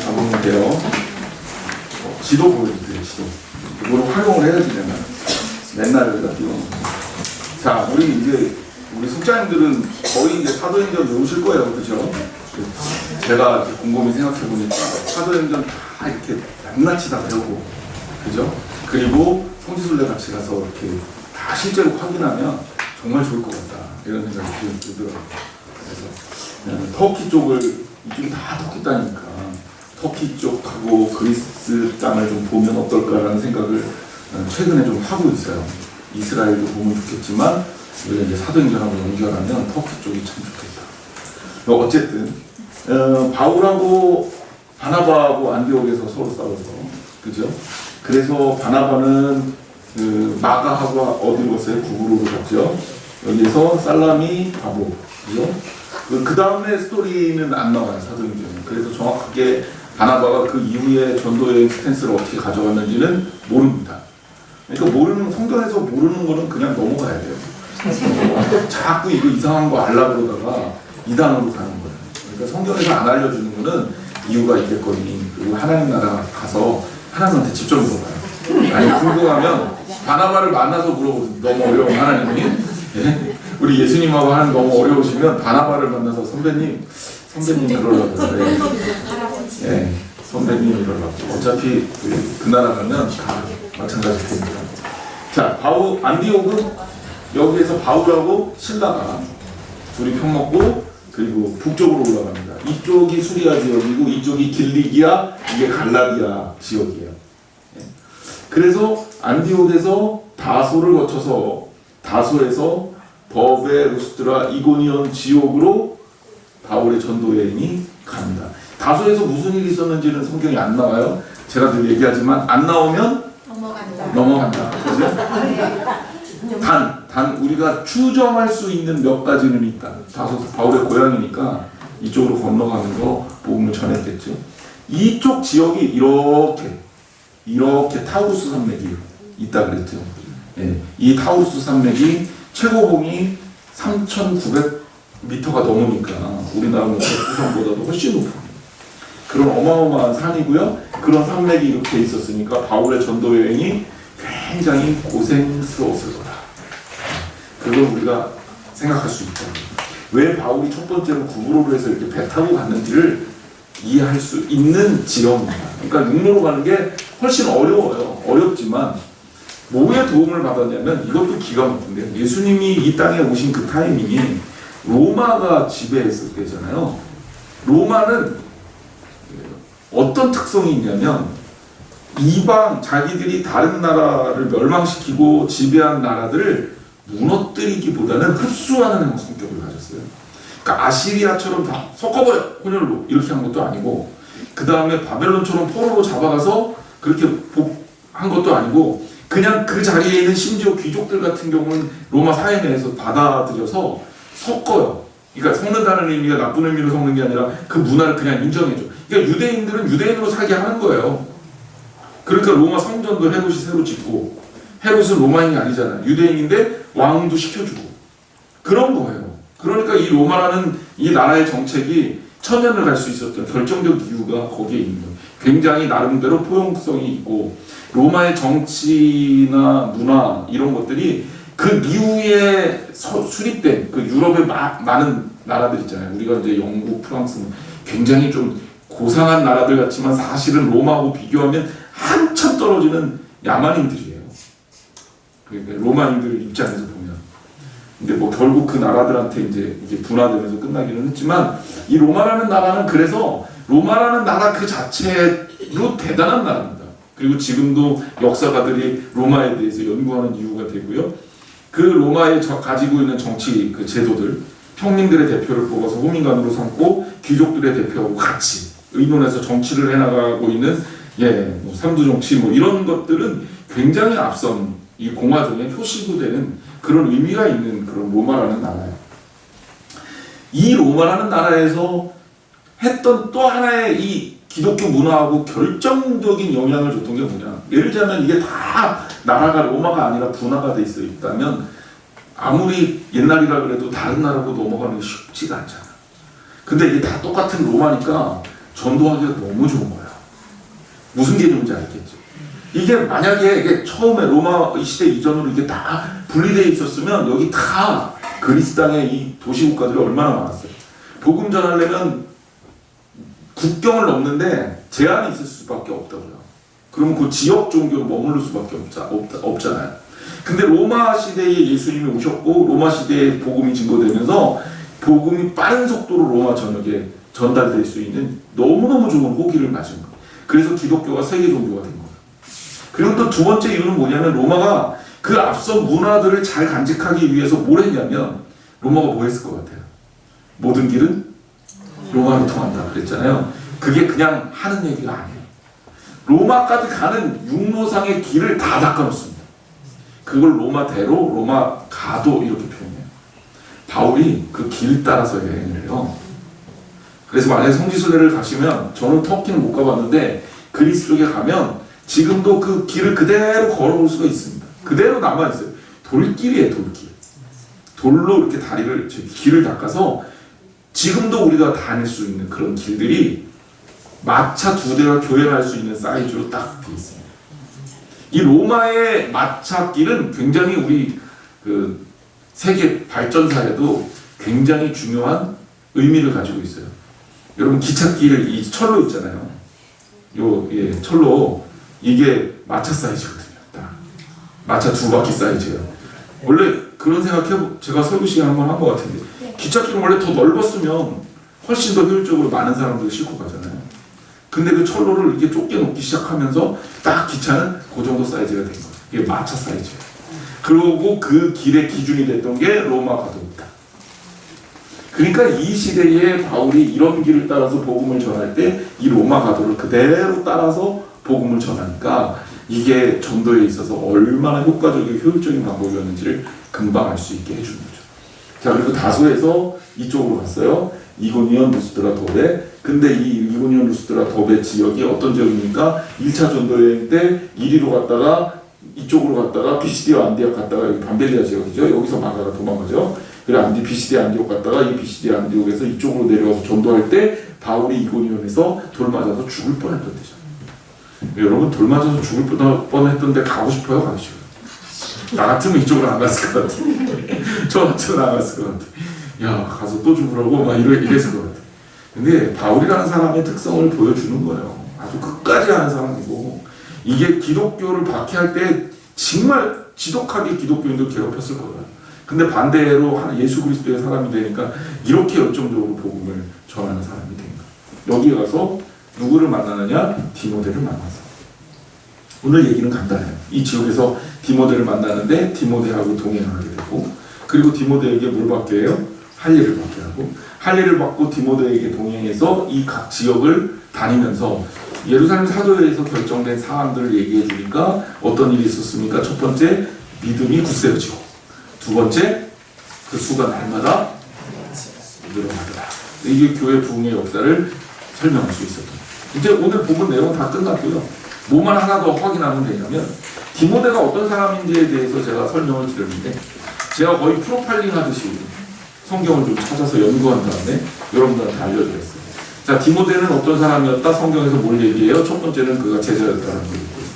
잡으면 돼요. 지도 보여주세요. 지도. 이거를 활용을 해야지 되나? 맨날 여기다 띄워. 자, 우리 숙자님들은 거의 이제 사도행전 외우실 거예요, 그렇죠? 제가 곰곰이 생각해 보니까 사도행전 다 이렇게 낱낱이 다 배우고, 그죠? 그리고 성지순례 같이 가서 이렇게 다 실제로 확인하면 정말 좋을 것 같다 이런 생각이 들더라고요. 그래서 터키 쪽을 이쪽이 다 터키 땅이니까 터키 쪽하고 그리스 땅을 좀 보면 어떨까라는 생각을 최근에 좀 하고 있어요. 이스라엘도 보면 좋겠지만 우리가 이제 사도행전하고 연결하면 터키 쪽이 참 좋겠다. 어쨌든 바울하고 바나바하고 안디옥에서 서로 싸워서, 그죠? 그래서 바나바는 마가하고 어디로 갔어요? 구브로로 갔죠. 여기서 살라미 바보, 그죠? 그 다음에 스토리는 안 나와요, 사도행전에. 그래서 정확하게 바나바가 그 이후에 전도의 스탠스를 어떻게 가져갔는지는 모릅니다. 그러니까 성경에서 모르는 거는 그냥 넘어가야 돼요. 자꾸 이거 이상한 거 알라 그러다가 이단으로 가는 거예요. 그러니까 성경에서 안 알려주는 거는 이유가 있겠거니. 그리고 하나님 나라 가서 하나님한테 직접 물어봐요. 아니, 궁금하면 바나바를 만나서 물어보세요. 너무 어려운 하나님이. 예? 우리 예수님하고 하는 너무 어려우시면 바나바를 만나서 선배님 그러려고 그래. 예, 선배님 이러려고. 어차피 그 나라 가면 다 마찬가지일 겁니다. 자, 안디옥은 여기에서 바울하고 실라가 둘이 편먹고 그리고 북쪽으로 올라갑니다. 이쪽이 수리아 지역이고 이쪽이 길리기아, 이게 갈라디아 지역이에요. 예. 그래서 안디옥에서 다소를 거쳐서 다소에서 버베, 루스드라, 이고니온 지역으로 바울의 전도 여행이 갑니다. 다소에서 무슨 일이 있었는지는 성경이 안 나와요. 제가 늘 얘기하지만 안 나오면 넘어간다. 그죠? 단 우리가 추정할 수 있는 몇 가지는 있다. 다소 바울의 고향이니까 이쪽으로 건너가는 거 복음을 전했겠죠. 이쪽 지역이 이렇게 타우루스 산맥이 있다 그랬죠. 예, 이 타우루스 산맥이 최고봉이 3,900m가 넘으니까 우리나라 백두산보다도 훨씬 높은 그런 어마어마한 산이고요. 그런 산맥이 이렇게 있었으니까 바울의 전도 여행이 굉장히 고생스러웠을 거다. 그걸 우리가 생각할 수 있다. 왜 바울이 첫 번째로 구브로로 해서 이렇게 배 타고 갔는지를 이해할 수 있는 지형입니다. 그러니까 육로로 가는 게 훨씬 어려워요. 어렵지만 뭐에 도움을 받았냐면 이것도 기가 막힌데요. 예수님이 이 땅에 오신 그 타이밍이 로마가 지배했을 때잖아요. 로마는 어떤 특성이 있냐면 이방 자기들이 다른 나라를 멸망시키고 지배한 나라들을 무너뜨리기보다는 흡수하는 성격을 가졌어요. 그러니까 아시리아처럼 다 섞어버려 혼혈로 이렇게 한 것도 아니고, 그 다음에 바벨론처럼 포로로 잡아가서 그렇게 한 것도 아니고, 그냥 그 자리에 있는 심지어 귀족들 같은 경우는 로마 사회 내에서 받아들여서 섞어요. 그러니까 섞는다는 의미가 나쁜 의미로 섞는 게 아니라 그 문화를 그냥 인정해줘. 그러니까 유대인들은 유대인으로 살게 하는 거예요. 그러니까 로마 성전도 헤롯이 새로 짓고, 헤롯은 로마인이 아니잖아요. 유대인인데 왕도 시켜주고 그런 거예요. 그러니까 이 로마라는 이 나라의 정책이 천년을 갈 수 있었던 결정적 이유가 거기에 있는 거예요. 굉장히 나름대로 포용성이 있고, 로마의 정치나 문화 이런 것들이 그 이후에 수립된 그 유럽의 많은 나라들 있잖아요. 우리가 이제 영국, 프랑스 굉장히 좀 고상한 나라들 같지만 사실은 로마하고 비교하면 한참 떨어지는 야만인들이에요. 그러니까 로마인들 입장에서 보면. 근데 뭐 결국 그 나라들한테 이제 이게 분화되면서 끝나기는 했지만, 이 로마라는 나라는 그래서 로마라는 나라 그 자체로 대단한 나라입니다. 그리고 지금도 역사가들이 로마에 대해서 연구하는 이유가 되고요. 그 로마에 가지고 있는 정치 그 제도들, 평민들의 대표를 뽑아서 호민관으로 삼고 귀족들의 대표하고 같이 의논해서 정치를 해나가고 있는 뭐 삼두정치 뭐 이런 것들은 굉장히 앞선 이 공화정의 표시도 되는 그런 의미가 있는 그런 로마라는 나라예요. 이 로마라는 나라에서 했던 또 하나의 이 기독교 문화하고 결정적인 영향을 줬던 게 뭐냐. 예를 들자면 이게 다 나라가 로마가 아니라 분화가 돼 있어 있다면 아무리 옛날이라 그래도 다른 나라로 넘어가는 게 쉽지가 않잖아. 근데 이게 다 똑같은 로마니까 전도하기가 너무 좋은 거야. 무슨 개념인지 알겠죠? 이게 만약에 이게 처음에 로마 시대 이전으로 이게 다 분리되어 있었으면 여기 다 그리스 땅의 이 도시국가들이 얼마나 많았어요. 복음 전하려면 국경을 넘는데 제한이 있을 수밖에 없다고요. 그러면 그 지역 종교로 머무를 수밖에 없잖아요. 근데 로마 시대에 예수님이 오셨고 로마 시대에 복음이 증거되면서 복음이 빠른 속도로 로마 전역에 전달될 수 있는 너무너무 좋은 호기를 맞은 거예요. 그래서 기독교가 세계 종교가 된 거예요. 그리고 또 두 번째 이유는 뭐냐면 로마가 그 앞서 문화들을 잘 간직하기 위해서 뭘 했냐면 로마가 뭐 했을 것 같아요? 모든 길은 로마로 통한다 그랬잖아요. 그게 그냥 하는 얘기가 아니에요. 로마까지 가는 육로상의 길을 다 닦아놓습니다. 그걸 로마대로 로마 가도 이렇게 표현해요. 바울이 그 길 따라서 여행을 해요. 그래서 만약에 성지순례를 가시면 저는 터키는 못 가봤는데 그리스 쪽에 가면 지금도 그 길을 그대로 걸어올 수가 있습니다. 그대로 남아있어요. 돌길이에요. 돌길. 돌로 이렇게 다리를 길을 닦아서 지금도 우리가 다닐 수 있는 그런 길들이 마차 2대가 교행할 수 있는 사이즈로 딱 되어 있습니다. 이 로마의 마차 길은 굉장히 우리 그 세계 발전사에도 굉장히 중요한 의미를 가지고 있어요. 여러분 기찻길 이 철로 있잖아요. 철로 이게 마차 사이즈거든요. 딱. 마차 2바퀴 사이즈예요. 원래 그런 제가 설교 시간 한번 한 것 같은데 기찻길은 원래 더 넓었으면 훨씬 더 효율적으로 많은 사람들을 싣고 가잖아요. 근데 그 철로를 이렇게 좁게 놓기 시작하면서 딱 기차는 그 정도 사이즈가 된 거예요. 이게 마차 사이즈예요. 그리고 그 길의 기준이 됐던 게 로마 가도입니다. 그러니까 이 시대에 바울이 이런 길을 따라서 복음을 전할 때 이 로마 가도를 그대로 따라서 복음을 전하니까 이게 전도에 있어서 얼마나 효과적이고 효율적인 방법이었는지를 금방 알 수 있게 해주는 거죠. 자, 그리고 다소에서 이쪽으로 갔어요. 이고니온, 루스드라, 더베. 근데 이 이고니온, 루스드라, 더베 지역이 어떤 지역입니까? 1차 전도 여행 때 이리로 갔다가 이쪽으로 갔다가 비시디아 안디옥 갔다가 여기 밤벨리아 지역이죠. 여기서 마가가 도망가죠. 그래 비시디아 안디옥 갔다가 이 비시디아 안디옥에서 이쪽으로 내려와서 전도할 때 바울이 이고니온에서 돌 맞아서 죽을 뻔했던 데죠. 여러분 돌 맞아서 죽을 뻔했던 데 가고 싶어요? 가고 싶어요? 나 같으면 이쪽으로 안 갔을 것 같아. 저 같으면 안 갔을 것 같아. 야 가서 또 죽으라고 막 이랬을 것 같아. 근데 바울이라는 사람의 특성을 보여주는 거예요. 아주 끝까지 하는 사람이고 이게 기독교를 박해할 때 정말 지독하게 기독교인들 괴롭혔을 거예요. 근데 반대로 예수 그리스도의 사람이 되니까 이렇게 열정적으로 복음을 전하는 사람이 된 거예요. 여기 가서 누구를 만나느냐? 디모데를 만나서. 오늘 얘기는 간단해요. 이 지역에서 디모데를 만나는데 디모데하고 동행하게 되고 그리고 디모데에게 뭘 받게 해요? 할례를 받게 하고 할례를 받고 디모데에게 동행해서 이 각 지역을 다니면서 예루살렘 사도회에서 결정된 사항들을 얘기해 주니까 어떤 일이 있었습니까? 첫 번째, 믿음이 굳세어지고 두 번째, 그 수가 날마다 늘어나더라. 이게 교회 부흥의 역사를 설명할 수 있었던 거예요. 이제 오늘 본문 내용 다 끝났고요. 뭐만 하나 더 확인하면 되냐면 디모데가 어떤 사람인지에 대해서 제가 설명을 드렸는데 제가 거의 프로파일링 하듯이 성경을 좀 찾아서 연구한 다음에 여러분들한테 알려드렸어요. 자, 디모데는 어떤 사람이었다? 성경에서 뭘 얘기해요? 첫 번째는 그가 제자였다는 걸 얘기해요.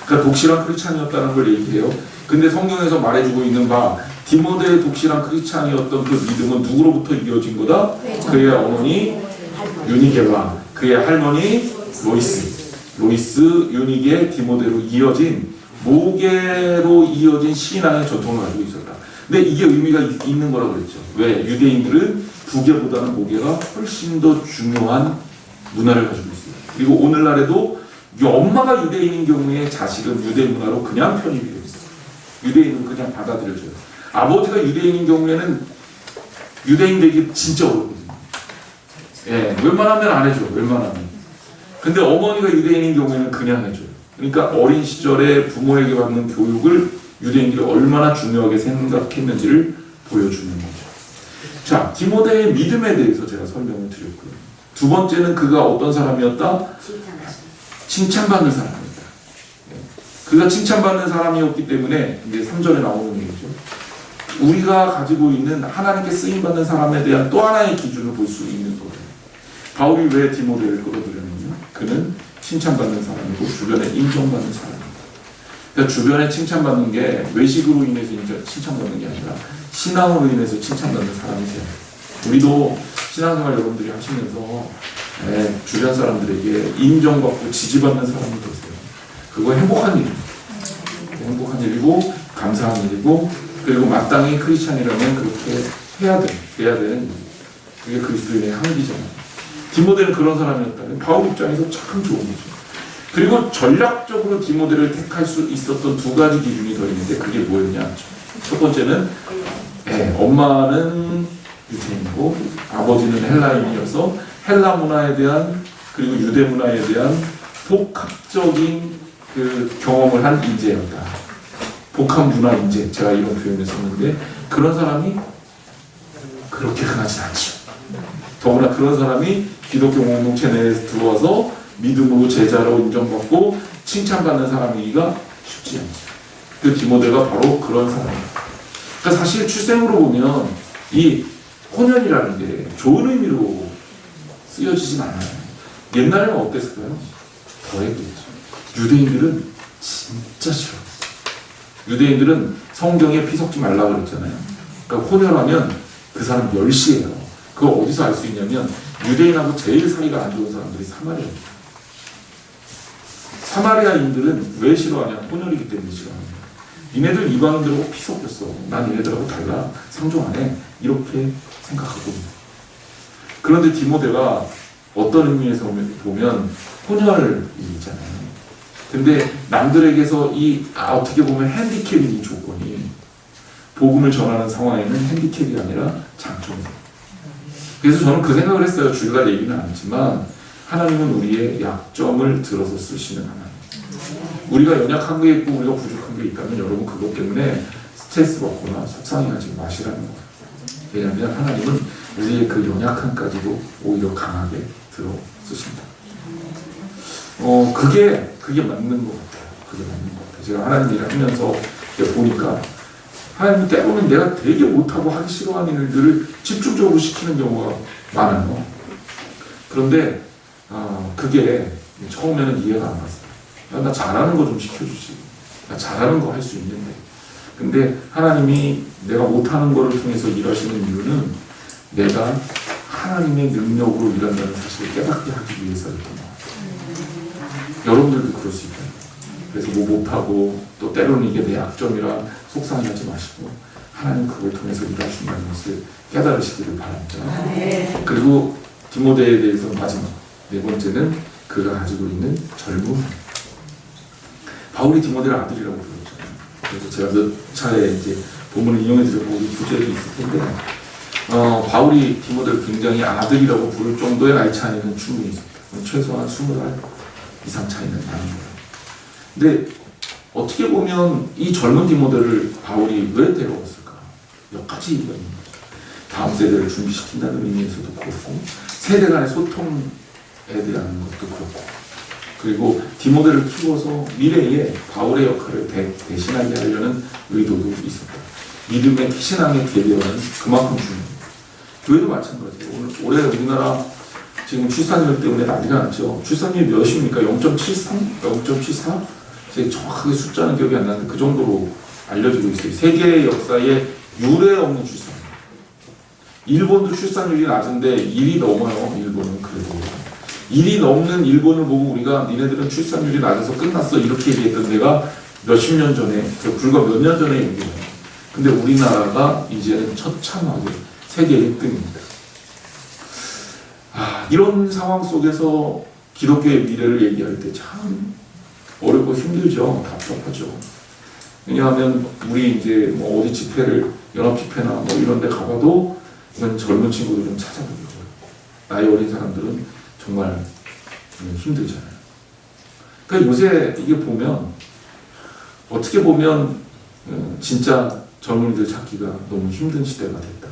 그러니까 독실한 크리스찬이었다는 걸 얘기해요. 근데 성경에서 말해주고 있는 바 디모데의 독실한 크리스찬이었던 그 믿음은 누구로부터 이어진 거다? 그의 어머니 유니게와 그의 할머니 로이스, 유니게, 디모데로 이어진 모계로 이어진 신앙의 전통을 가지고 있었다. 근데 이게 의미가 있는 거라고 그랬죠. 왜? 유대인들은 부계보다는 모계가 훨씬 더 중요한 문화를 가지고 있어요. 그리고 오늘날에도 엄마가 유대인인 경우에 자식은 유대 문화로 그냥 편입이 되어 있어요. 유대인은 그냥 받아들여져요. 아버지가 유대인인 경우에는 유대인 되기 진짜 어렵거든요. 예, 웬만하면 안 해줘. 웬만하면. 근데 어머니가 유대인인 경우에는 그냥 해줘요. 그러니까 어린 시절에 부모에게 받는 교육을 유대인들이 얼마나 중요하게 생각했는지를 보여주는 거죠. 자, 디모데의 믿음에 대해서 제가 설명을 드렸고요. 두 번째는 그가 어떤 사람이었다? 칭찬받는 사람이었다. 그가 칭찬받는 사람이었기 때문에 이제 3절에 나오는 얘기죠. 우리가 가지고 있는 하나님께 쓰임받는 사람에 대한 또 하나의 기준을 볼 수 있는 거예요. 바울이 왜 디모데를 끌어들였느냐? 그는 칭찬받는 사람이고 주변에 인정받는 사람입니다. 그러니까 주변에 칭찬받는 게 외식으로 인해서 칭찬받는 게 아니라 신앙으로 인해서 칭찬받는 사람이 돼요. 우리도 신앙생활 여러분들이 하시면서 주변 사람들에게 인정받고 지지받는 사람이 되세요. 그거 행복한 일입니다. 행복한 일이고 감사한 일이고, 그리고 마땅히 크리스찬이라면 그렇게 돼야 되는 일이에요. 그게 그리스도인의 향기잖아요. 디모데는 그런 사람이었다면 바울 입장에서 참 좋은 거죠. 그리고 전략적으로 디모데를 택할 수 있었던 두 가지 기준이 더 있는데 그게 뭐였냐? 첫 번째는 엄마는 유대인이고 아버지는 헬라인이어서 헬라 문화에 대한, 그리고 유대 문화에 대한 복합적인 그 경험을 한 인재였다. 복합 문화 인재, 제가 이런 표현을 썼는데 그런 사람이 그렇게 흔하지 않죠. 더구나 그런 사람이 기독교 공동체 내에 들어와서 믿음으로 제자로 인정받고 칭찬받는 사람이기가 쉽지 않죠. 그 디모데가 바로 그런 사람이에요. 그러니까 사실 출생으로 보면 이 혼연이라는 게 좋은 의미로 쓰여지진 않아요. 옛날에는 어땠을까요? 더해겠죠. 유대인들은 진짜 싫어. 유대인들은 성경에 피 섞지 말라고 그랬잖아요. 그러니까 혼혈하면 그 사람 멸시해요. 그거 어디서 알 수 있냐면 유대인하고 제일 사이가 안 좋은 사람들이 사마리아입니다. 사마리아인들은 왜 싫어하냐? 혼혈이기 때문에 싫어합니다. 니네들 이방인들하고 피 섞였어. 난 얘네들하고 달라. 상종 안 해. 이렇게 생각하고. 그런데 디모데가 어떤 의미에서 보면 혼혈이잖아요. 근데 남들에게서 어떻게 보면 핸디캡인 이 조건이 복음을 전하는 상황에는 핸디캡이 아니라 장점이에요. 그래서 저는 그 생각을 했어요. 주일날 얘기는 안 했지만 하나님은 우리의 약점을 들어서 쓰시는 하나님. 우리가 연약한 게 있고 우리가 부족한 게 있다면 여러분 그것 때문에 스트레스 받거나 속상해하지 마시라는 거예요. 왜냐하면 하나님은 우리의 그 연약함까지도 오히려 강하게 들어 쓰신다. 그게 맞는 것 같아요. 그게 맞는 것 같아요. 제가 하나님 일을 하면서 보니까 하나님은 때로는 내가 되게 못하고 하기 싫어하는 일들을 집중적으로 시키는 경우가 많아요. 그런데 그게 처음에는 이해가 안 갔어요. 나 잘하는 거 좀 시켜주지. 나 잘하는 거 할 수 있는데. 근데 하나님이 내가 못하는 거를 통해서 일하시는 이유는 내가 하나님의 능력으로 일한다는 사실을 깨닫게 하기 위해서였던 것 같아요. 여러분들도 그럴 수 있다. 그래서 못하고 또 때로는 이게 내 약점이라 속상해하지 마시고 하나님 그걸 통해서 일하신다는 것을 깨달으시기를 바랍니다. 그리고 디모데에 대해서 마지막 네 번째는 그가 가지고 있는 젊음. 바울이 디모데를 아들이라고 불렀잖아요. 그래서 제가 몇 차례 이제 본문을 인용해 드렸고 우리 교재도 있을 텐데 바울이 디모데를 굉장히 아들이라고 부를 정도의 나이 차이는 충분히 있습니다. 최소한 20살 이상 차이는 나는 거예요. 근데 어떻게 보면 이 젊은 디모데를 바울이 왜 데려왔을까? 몇 가지 이유가 있는 거죠. 다음 세대를 준비시킨다는 의미에서도 그렇고 세대 간의 소통에 대한 것도 그렇고, 그리고 디모데를 키워서 미래에 바울의 역할을 대신하게 하려는 의도도 있었다. 믿음의 신앙의 대변은 그만큼 중요합니다. 교회도 마찬가지예요. 올해 우리나라 지금 출산율 때문에 난리가 났죠. 출산율이 몇입니까? 0.73? 0.74? 제가 정확하게 숫자는 기억이 안 나는데 그 정도로 알려지고 있어요. 세계 역사에 유례 없는 출산. 일본도 출산율이 낮은데 1이 넘어요. 일본은 그래도. 1이 넘는 일본을 보고 우리가 니네들은 출산율이 낮아서 끝났어 이렇게 얘기했던 데가 몇십 년 전에, 불과 몇 년 전에 얘기해요. 근데 우리나라가 이제는 처참하게 세계 1등입니다. 이런 상황 속에서 기독교의 미래를 얘기할 때 참 어렵고 힘들죠. 답답하죠. 왜냐하면 우리 이제 뭐 어디 집회를, 연합 집회나 뭐 이런 데 가봐도 이건 젊은 친구들 좀 찾아보기가 어렵고 나이 어린 사람들은 정말 힘들잖아요. 그러니까 요새 이게 보면 어떻게 보면 진짜 젊은이들 찾기가 너무 힘든 시대가 됐다.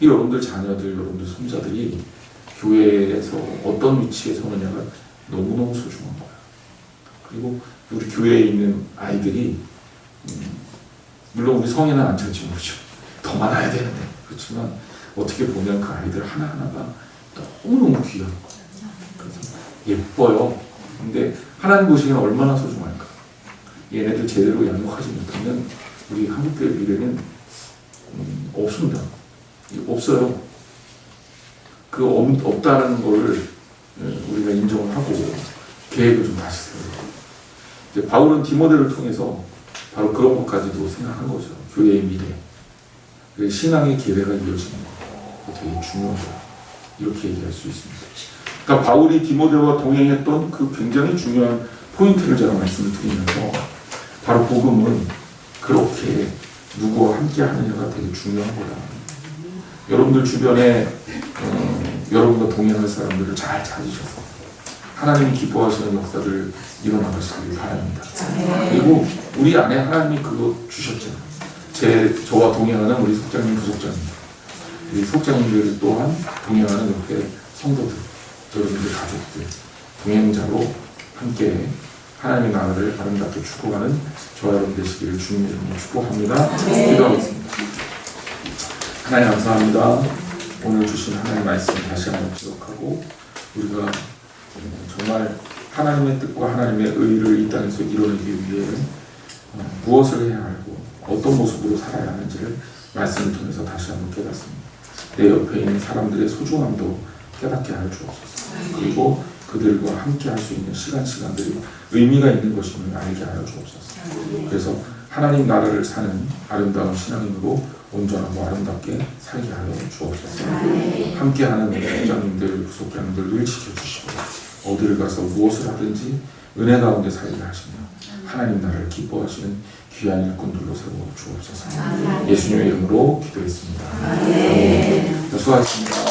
이 여러분들 자녀들, 여러분들 손자들이 교회에서 어떤 위치에 서느냐가 너무너무 소중한 거야. 그리고 우리 교회에 있는 아이들이 물론 우리 성인은 안 찾지 모르죠. 더 많아야 되는데. 그렇지만 어떻게 보면 그 아이들 하나하나가 너무너무 귀한 거예요. 예뻐요. 근데 하나님 보시기에는 얼마나 소중할까. 얘네들 제대로 양육하지 못하면 우리 한국교회 미래는 없습니다. 없어요. 그 없다는 거를 우리가 인정을 하고 계획을 좀 다시 세워요. 이제 바울은 디모데를 통해서 바로 그런 것까지도 생각한 거죠. 교회의 미래, 신앙의 기회가 이어지는 거 되게 중요하다. 이렇게 얘기할 수 있습니다. 그러니까 바울이 디모데와 동행했던 그 굉장히 중요한 포인트를 제가 말씀을 드리면서 바로 복음은 그렇게 누구와 함께 하느냐가 되게 중요한 거다. 여러분들 주변에 여러분과 동행할 사람들을 잘 찾으셔서 하나님이 기뻐하시는 역사를 일어나가시길 바랍니다. 그리고 우리 안에 하나님이 그거 주셨잖아요. 저와 동행하는 우리 속장님, 부속장님, 우리 속장님들 또한 동행하는 옆에 성도들, 여러분들 가족들, 동행자로 함께 하나님의 나라를 아름답게 축복하는 저와 여러분 되시기를 주님의 이름으로 축복합니다. 기도하겠습니다. 하나님 감사합니다. 오늘 주신 하나님의 말씀 다시 한번 기억하고 우리가 정말 하나님의 뜻과 하나님의 의를 이 땅에서 이루어내기 위해 무엇을 해야 하고 어떤 모습으로 살아야 하는지를 말씀을 통해서 다시 한번 깨닫습니다. 내 옆에 있는 사람들의 소중함도 깨닫게 하여 주옵소서. 그리고 그들과 함께 할 수 있는 시간들이 의미가 있는 것임을 알게 하여 주옵소서. 그래서 하나님 나라를 사는 아름다운 신앙인으로 온전하고 아름답게 살게 하여 주옵소서. 함께하는 총장님들, 부속장님들을 지켜주시고 어디를 가서 무엇을 하든지 은혜 가운데 살게 하시며 하나님 나라를 기뻐하시는 귀한 일꾼들로 세워 주옵소서. 예수님의 이름으로 기도했습니다. 수고하셨습니다.